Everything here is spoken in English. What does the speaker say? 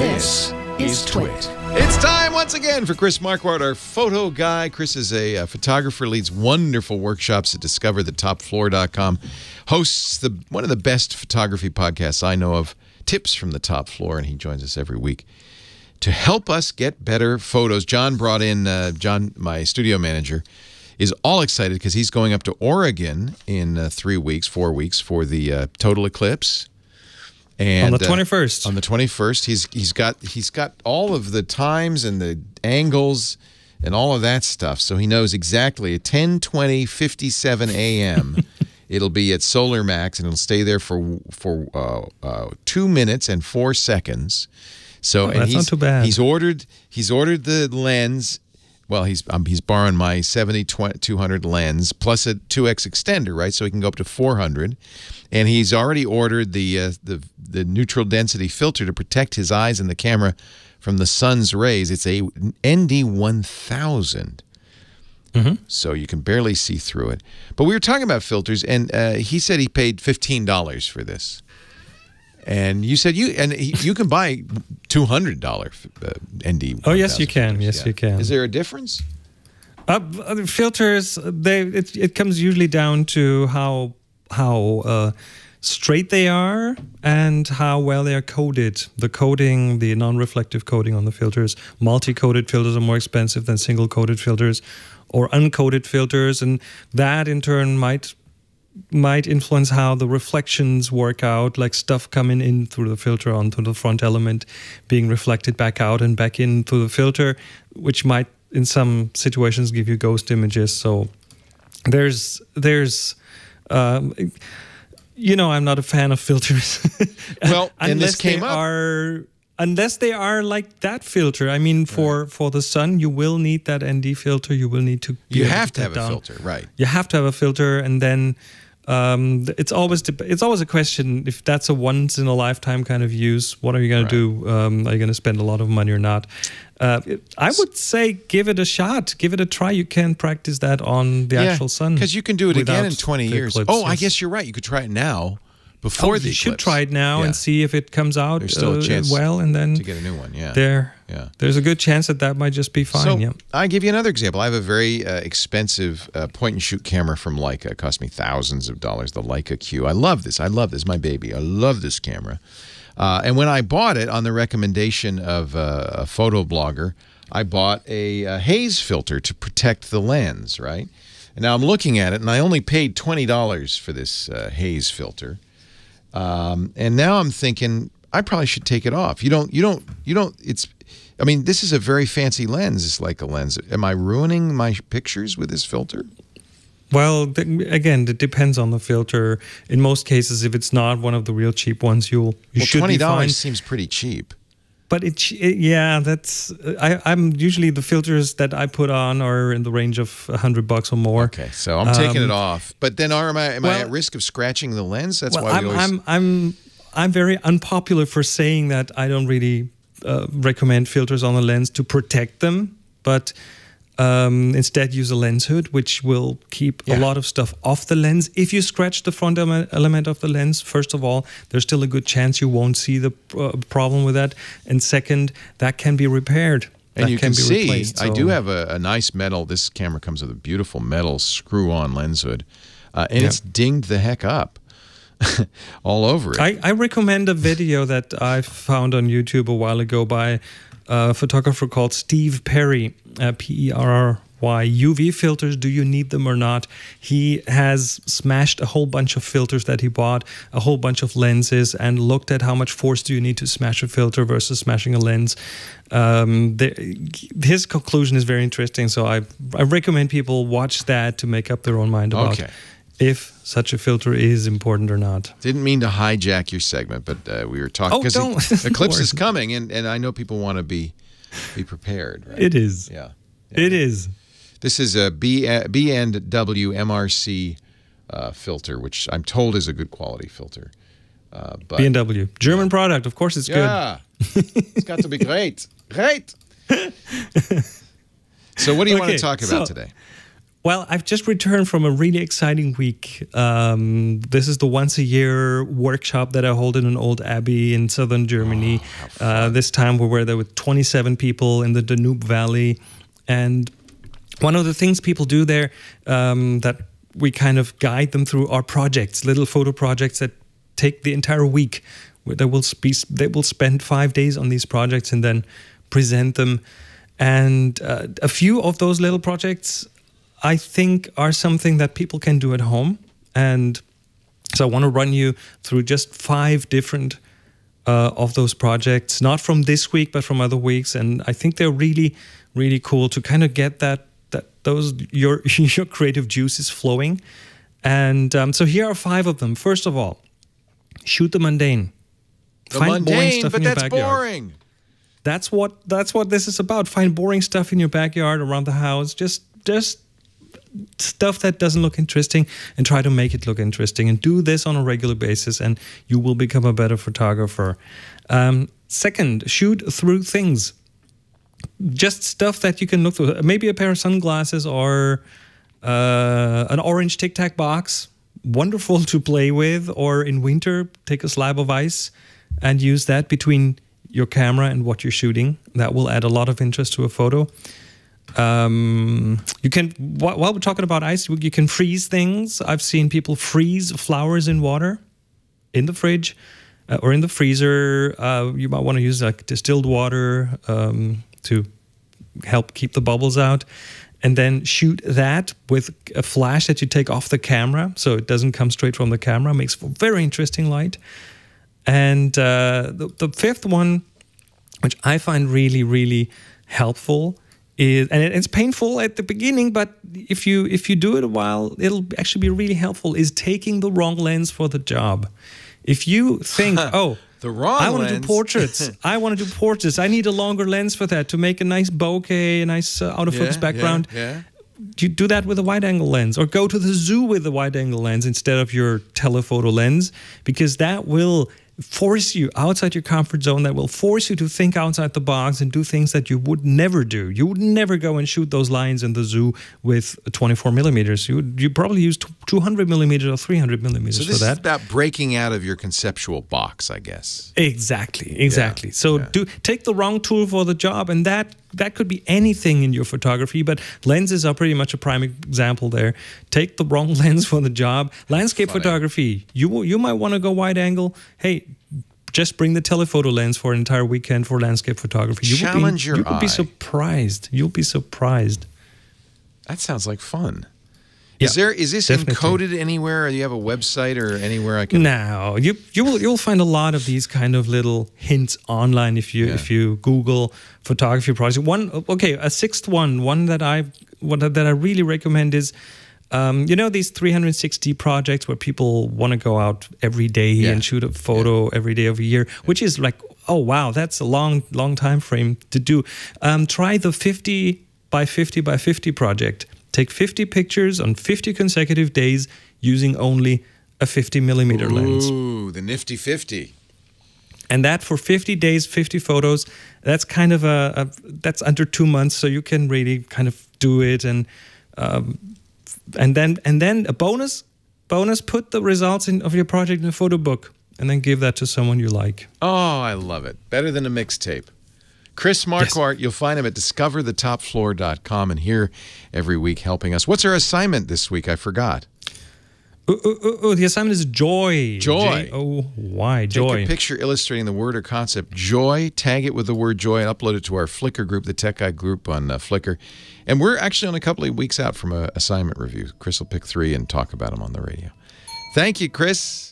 This is TWiT. It's time once again for Chris Marquardt, our photo guy. Chris is a photographer, leads wonderful workshops at discoverthetopfloor.com, hosts one of the best photography podcasts I know of, Tips from the Top Floor, and he joins us every week to help us get better photos. John brought in, John, my studio manager, is all excited because he's going up to Oregon in 4 weeks for the total eclipse. And on the 21st. On the 21st, he's got all of the times and the angles and all of that stuff, so he knows exactly at 10:20:57 a.m. It'll be at Solar Max, and it'll stay there for 2 minutes and 4 seconds. So and that's not too bad. He's ordered the lens. Well, he's borrowing my 70-200 lens plus a 2x extender, right? So he can go up to 400, and he's already ordered the neutral density filter to protect his eyes and the camera from the sun's rays. It's a ND1000, so you can barely see through it. But we were talking about filters, and he said he paid $15 for this. And you said you can buy $200 ND. Oh yes, you can. Yes, you can. Is there a difference? Filters, it comes usually down to how straight they are and how well they are coated. The coating, the non-reflective coating on the filters. Multi-coated filters are more expensive than single-coated filters, or uncoated filters, and that in turn might influence how the reflections work out, like stuff coming in through the filter onto the front element being reflected back out and back in through the filter, which might in some situations give you ghost images. So there's you know, I'm not a fan of filters. Well, and this came up. Unless they are like that filter. I mean, for the sun, you will need that ND filter. You will need to. You have to have a filter, right? You have to have a filter, and then it's always a question if that's a once in a lifetime kind of use. What are you going to do? Are you going to spend a lot of money or not? I would say give it a shot, give it a try. You can practice that on the actual sun, because you can do it again in 20 years. Eclipse, I guess you're right. You could try it now. Before the you eclipse. should try it now and see if it comes out There's still a chance well, and then to get a new one. There's a good chance that might just be fine. So I give you another example. I have a very expensive point-and-shoot camera from Leica. It cost me thousands of dollars. The Leica Q. I love this. My baby. I love this camera. And when I bought it on the recommendation of a photo blogger, I bought a haze filter to protect the lens. Right. And now I'm looking at it, and I only paid $20 for this haze filter. And now I'm thinking I probably should take it off. I mean, this is a very fancy lens. It's like a lens. Am I ruining my pictures with this filter? Well, again, it depends on the filter. In most cases, if it's not one of the real cheap ones, you should be fine. $20 seems pretty cheap. But I'm usually the filters that I put on are in the range of $100 or more. Okay, so I'm taking it off. But then am I at risk of scratching the lens? That's why we always... I'm very unpopular for saying that I don't really recommend filters on the lens to protect them, but instead use a lens hood, which will keep a lot of stuff off the lens. If you scratch the front element of the lens, first of all, there's still a good chance you won't see the problem with that. And second, that can be repaired. And you can see, replaced, I do have a nice metal. This camera comes with a beautiful metal screw-on lens hood. And it's dinged the heck up all over it. I recommend a video that I found on YouTube a while ago by a photographer called Steve Perry, Perry. UV filters, do you need them or not? He has smashed a whole bunch of filters that he bought, a whole bunch of lenses, and looked at how much force do you need to smash a filter versus smashing a lens. His conclusion is very interesting, so I recommend people watch that to make up their own mind about if such a filter is important or not. Didn't mean to hijack your segment, but we were talking because Eclipse is coming, and I know people want to be prepared. Right? It is. Yeah. It is. This is a B&W MRC filter, which I'm told is a good quality filter. B&W. German product. Of course it's good. Yeah. It's got to be great. Great. So what do you want to talk about today? Well, I've just returned from a really exciting week. This is the once-a-year workshop that I hold in an old abbey in southern Germany. This time we were there with 27 people in the Danube Valley. And one of the things people do there that we kind of guide them through are projects, little photo projects that take the entire week. They will spend 5 days on these projects and then present them. And a few of those little projects I think are something that people can do at home. And so I want to run you through just 5 different of those projects, not from this week, but from other weeks. And I think they're really, really cool to kind of get your creative juices flowing. And so here are 5 of them. First of all, shoot the mundane. Find boring stuff in your backyard. Boring. That's what this is about. Find boring stuff in your backyard, around the house. Just stuff that doesn't look interesting, and try to make it look interesting. And do this on a regular basis, and you will become a better photographer. Second, shoot through things. Just stuff that you can look through. Maybe a pair of sunglasses or an orange Tic Tac box. Wonderful to play with. Or in winter, take a slab of ice and use that between your camera and what you're shooting. That will add a lot of interest to a photo. You can, while we're talking about ice, you can freeze things. I've seen people freeze flowers in water in the fridge or in the freezer. You might want to use like distilled water to help keep the bubbles out. And then shoot that with a flash that you take off the camera, so it doesn't come straight from the camera. Makes for very interesting light. And the 5th one, which I find really, really helpful, is, and it's painful at the beginning, but if you do it a while, it'll actually be really helpful, is taking the wrong lens for the job. If you think, oh, I want to do portraits. I want to do portraits. I need a longer lens for that to make a nice bokeh, a nice out of focus background. You do that with a wide-angle lens, or go to the zoo with a wide-angle lens instead of your telephoto lens, because that will force you outside your comfort zone. That will force you to think outside the box and do things that you would never do. You would never go and shoot those lions in the zoo with 24 millimeters. You probably use 200 millimeters or 300 millimeters for that. So this is about breaking out of your conceptual box, I guess. Exactly. Yeah. So take the wrong tool for the job, and that could be anything in your photography, but lenses are pretty much a prime example there. Take the wrong lens for the job. Landscape photography, you might want to go wide angle. Hey, just bring the telephoto lens for an entire weekend for landscape photography. Challenge your eye. You will be surprised. You'll be surprised. That sounds like fun. Yeah, is this definitely encoded anywhere, or do you have a website or anywhere I can? No, you'll find a lot of these kind of little hints online if you Google photography project. A 6th one that I really recommend is, these 360 projects where people want to go out every day and shoot a photo every day of a year, which is like, oh wow, that's a long time frame to do. Try the 50 by 50 by 50 project. Take 50 pictures on 50 consecutive days using only a 50 millimeter lens. Ooh, the nifty 50. And that for 50 days, 50 photos, that's kind of that's under 2 months, so you can really kind of do it. And then a bonus, put the results of your project in a photo book, and then give that to someone you like. Oh, I love it. Better than a mixtape. Chris Marquardt, you'll find him at discoverthetopfloor.com, and here every week helping us. What's our assignment this week? I forgot. The assignment is joy. Joy. J-O-Y, joy. Take a picture illustrating the word or concept joy, tag it with the word joy, and upload it to our Flickr group, the Tech Guide group on Flickr. And we're actually on a couple of weeks out from an assignment review. Chris will pick 3 and talk about them on the radio. Thank you, Chris.